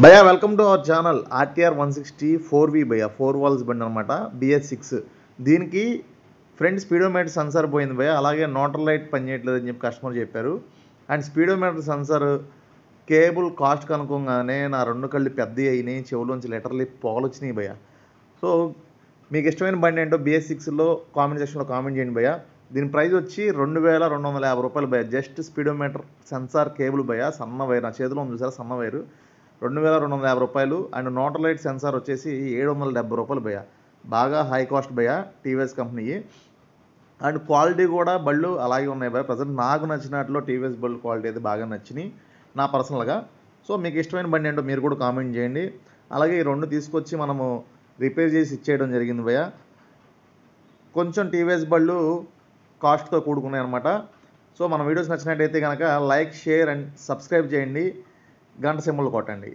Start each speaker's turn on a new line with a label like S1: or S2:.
S1: భయ్యా welcome to our channel RTR 160 4V భయ్యా 4 walls బండి అనమాట BS6 దీనికి ఫ్రంట్ స్పీడోమీటర్ సెన్సార్ పోయింది భయ్యా అలాగే నోటర్ లైట్ పనిచేయట్లేదు అని చెప్పి కస్టమర్ చెప్పారు and speedometer sensor cable cost కనుక్కోగానే నా రెండు కళ్ళు పెద్దవి అయినాయి చెవులోంచి లిటరలీ పొగలు వచ్చినాయి భయ్యా సో మీకు ఇష్టమైన బండి ఏంటో BS6లో కామెంట్ సెక్షన్లో కామెంట్ చేయండి భయ్యా దీని ప్రైస్ వచ్చి 2250 రూపాయలు భయ్యా జస్ట్ స్పీడోమీటర్ సెన్సార్ కేబుల్ భయ్యా సన్న వైర్ నా చేతిలో ఉంది చూసారా సన్న వైరు 2250 రూపాయలు అండ్ నోటర్ లైట్ సెన్సార్ వచ్చేసి 770 రూపాయలు భయ్యా బాగా హై కాస్ట్ భయ్యా టీవీఎస్ కంపెనీ అండ్ క్వాలిటీ కూడా బళ్ళు అలాగే ఉన్నాయి భయ్యా ప్రజెంట్ నాకు నచ్చినట్లో టీవీఎస్ బళ్ళు క్వాలిటీ అయితే బాగా నచ్చినాయి నా పర్సనల్గా సో మీకు ఇష్టమైన బండి ఏంటో మీరు కూడా కామెంట్ చేయండి అలాగే ఈ రెండు తీసుకొచ్చి మనము రిపేర్ చేసి ఇచ్చేయడం జరిగింది భయ్యా కొంచెం టీవీఎస్ బళ్ళు కాస్ట్తో కూడుకున్నాయి అనమాట సో మన వీడియోస్ నచ్చినట్టయితే కనుక లైక్ షేర్ అండ్ సబ్స్క్రైబ్ చేయండి గంట సింబల్ కొట్టండి